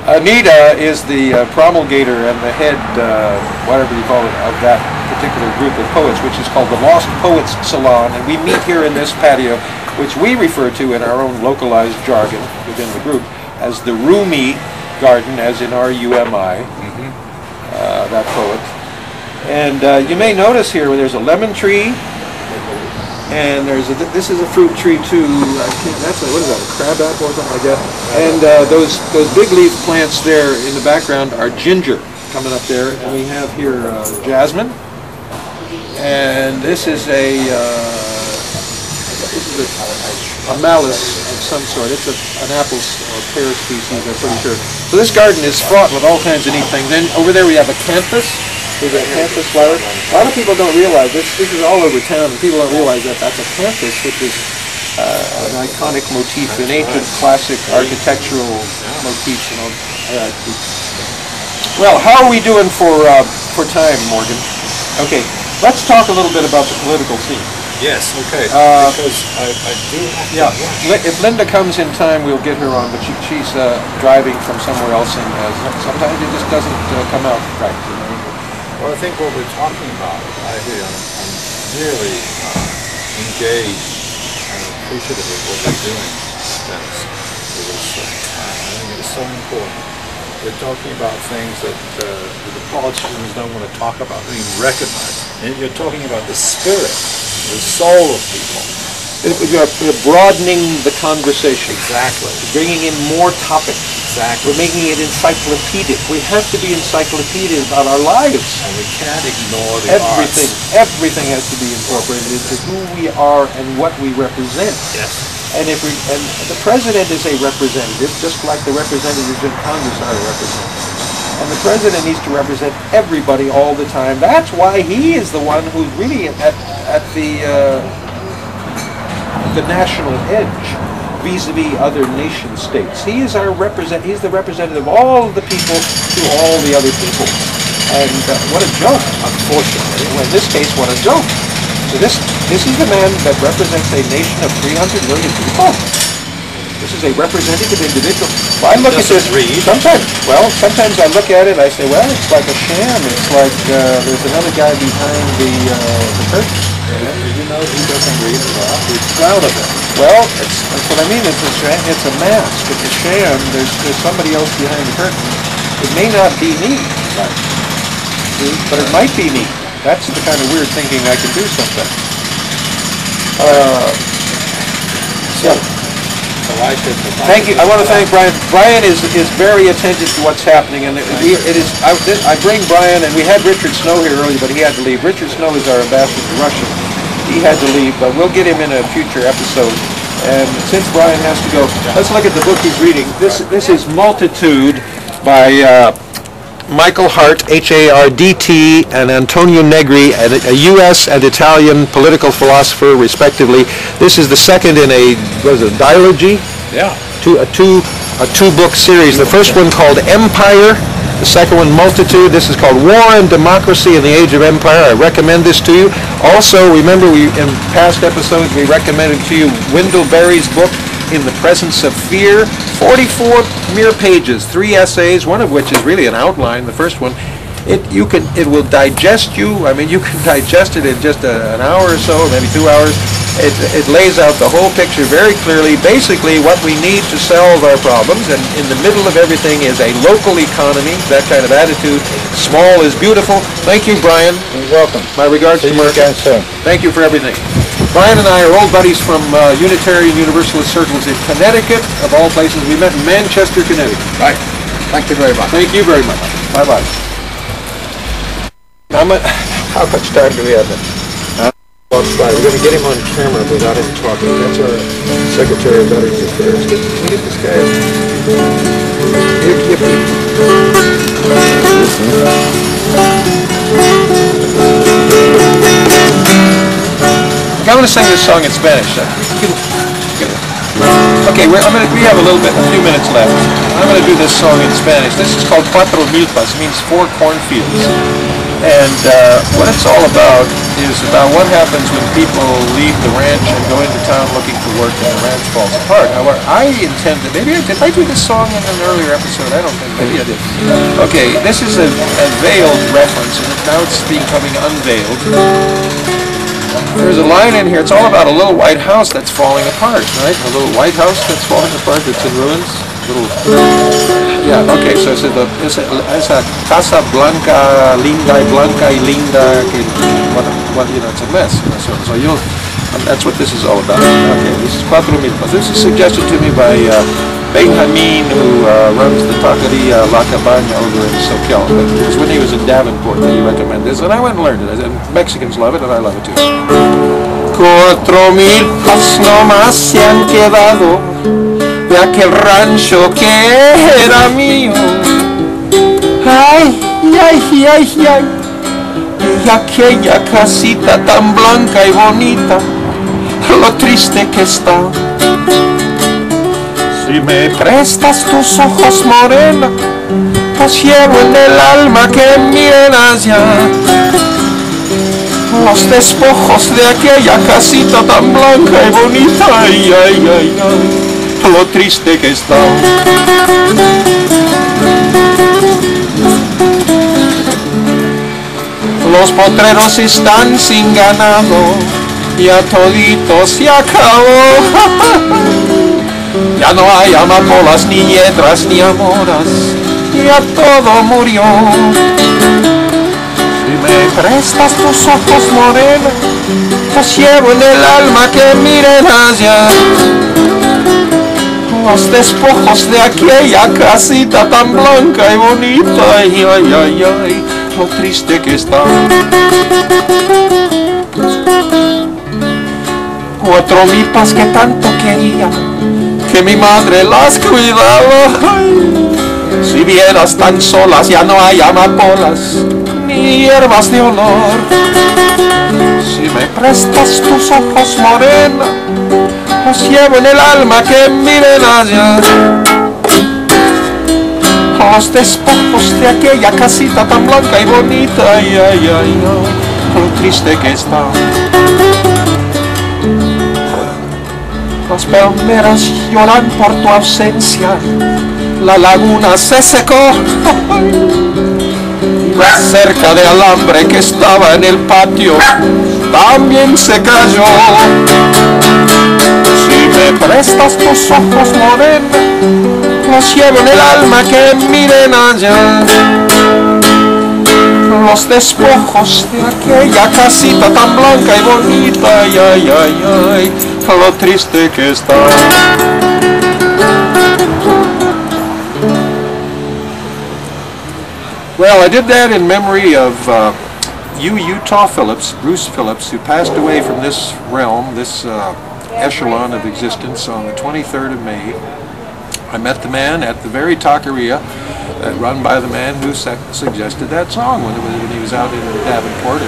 Anita is the promulgator and the head, whatever you call it, of that particular group of poets, which is called the Lost Poets Salon, and we meet here in this patio, which we refer to in our own localized jargon within the group as the Rumi Garden, as in R-U-M-I, that poet. And you may notice here where there's a lemon tree, and there's this is a fruit tree too. That's what is that? A crab apple or something like that. And those big leaf plants there in the background are ginger coming up there. And we have here jasmine. And this is a malus of some sort. It's an apple or pear species, I'm pretty sure. So this garden is fraught with all kinds of neat things. Then over there we have a canthus. There's a canthus flower. A lot of people don't realize this. This is all over town, and people don't realize that that's a canthus, which is an iconic motif, an ancient classic architectural motif. You know. Well, how are we doing for time, Morgan? Okay, let's talk a little bit about the political scene. Yes. Okay. Because I do. Yeah. If Linda comes in time, we'll get her on, but she's driving from somewhere else, and sometimes it just doesn't come out right. You know? Well, I think what we're talking about, I'm really engaged and appreciative of what we're doing, Dennis. I think it's so important. We're talking about things that the politicians don't want to talk about, don't even recognize. And you're talking about the spirit, the soul of people. We're broadening the conversation. Exactly. Bringing in more topics. Exactly. We're making it encyclopedic. We have to be encyclopedic about our lives. And we can't ignore the arts. Everything has to be incorporated into who we are and what we represent. Yes. And the president is a representative, just like the representatives in Congress are representatives. And the president needs to represent everybody all the time. That's why he is the one who's really at the national edge vis-a-vis other nation states. He is he's the representative of all the people to all the other people. And what a joke, unfortunately. Well, in this case, what a joke. So this is the man that represents a nation of 300 million people. This is a representative individual. Well, I look at this, sometimes I look at it, I say, well, it's like a sham. It's like there's another guy behind the curtain. Did you know he doesn't read at all? He's proud of it. Well, that's what I mean. It's a mask. It's a sham. There's somebody else behind the curtain. It may not be me, but it might be me. That's the kind of weird thinking I can do sometimes. Thank you. I want to thank Brian. Brian is very attentive to what's happening, and I bring Brian, and we had Richard Snow here earlier, but he had to leave. Richard Snow is our ambassador to Russia. He had to leave, but we'll get him in a future episode. And since Brian has to go, let's look at the book he's reading. This is Multitude by Michael Hart, H-A-R-D-T, and Antonio Negri, a U.S. and Italian political philosopher, respectively. This is the second in a dilogy? Yeah. A two-book series. The first one called Empire, the second one Multitude. This is called War and Democracy in the Age of Empire. I recommend this to you. Also, remember, in past episodes, we recommended to you Wendell Berry's book, In the Presence of Fear. 44 mere pages, 3 essays, one of which is really an outline, the first one. It will digest you. I mean, you can digest it in just an hour or so, maybe 2 hours. It lays out the whole picture very clearly, basically what we need to solve our problems, and in the middle of everything is a local economy, that kind of attitude. Small is beautiful. Thank you, Brian. You're welcome. My regards to Mark. Thank you for everything. Brian and I are old buddies from Unitarian Universalist circles in Connecticut, of all places. We met in Manchester, Connecticut. Right. Thank you very much. Thank you very much. Bye-bye. How much time do we have then? We're going to get him on camera without him talking. That's our Secretary of Veterans Affairs. Can we get this guy? I'm going to sing this song in Spanish. Okay, we have a few minutes left. I'm going to do this song in Spanish. This is called Cuatro Milpas. It means 4 cornfields. And what it's all about is about what happens when people leave the ranch and go into town looking for work and the ranch falls apart. Now, what I intended, maybe did I do this song in an earlier episode? I don't think, maybe I did. Okay, this is a veiled reference, and now it's becoming unveiled. There's a line in here, it's all about a little white house that's falling apart, right? A little white house that's falling apart, that's in ruins. Yeah, okay, so esa casa blanca, linda y linda, que, you know, it's a mess. So that's what this is all about. Okay, this is 4,000 pesos. This is suggested to me by Benjamin, who runs the Taqueria La Cabaña over in Soquel. It was when he was in Davenport that he recommended this, and I went and learned it. And Mexicans love it, and I love it too. 4,000 pesos nomás se han quedado de aquel rancho que era mío. Ay, ay, ay, ay, y aquella casita tan blanca y bonita, lo triste que está. Si me prestas tus ojos morena, los llevo en el alma que miren allá. Los despojos de aquella casita tan blanca y bonita, ay, ay, ay, ay, lo triste que está. Los potreros están sin ganado, ya todito se acabó. Ya no hay amapolas, ni hiedras, ni amoras, ya todo murió. Si me prestas tus ojos morena, los llevo en el alma que miren allá. Los despojos de aquella casita tan blanca y bonita, ay, ay, ay, ay, lo triste que está. 4 milpas que tanto quería, que mi madre las cuidaba. Ay, si vieras tan solas, ya no hay amapolas, ni hierbas de olor. Si me prestas tus ojos morena, los llevo en el alma que miren allá. Los despojos de aquella casita tan blanca y bonita, ay, ay, ay, ay, lo triste que está. Las palmeras lloran por tu ausencia, la laguna se secó, la cerca de alambre que estaba en el patio también se cayó. Si me prestas tus ojos morena, los llevo en el alma que miren allá. Los despojos de aquella casita tan blanca y bonita, ay, ay, ay, ay, lo triste que está. Well, I did that in memory of Utah Phillips, Bruce Phillips, who passed away from this realm, this echelon of existence on the 23rd of May. I met the man at the very taqueria run by the man who suggested that song when he was out in Davenport.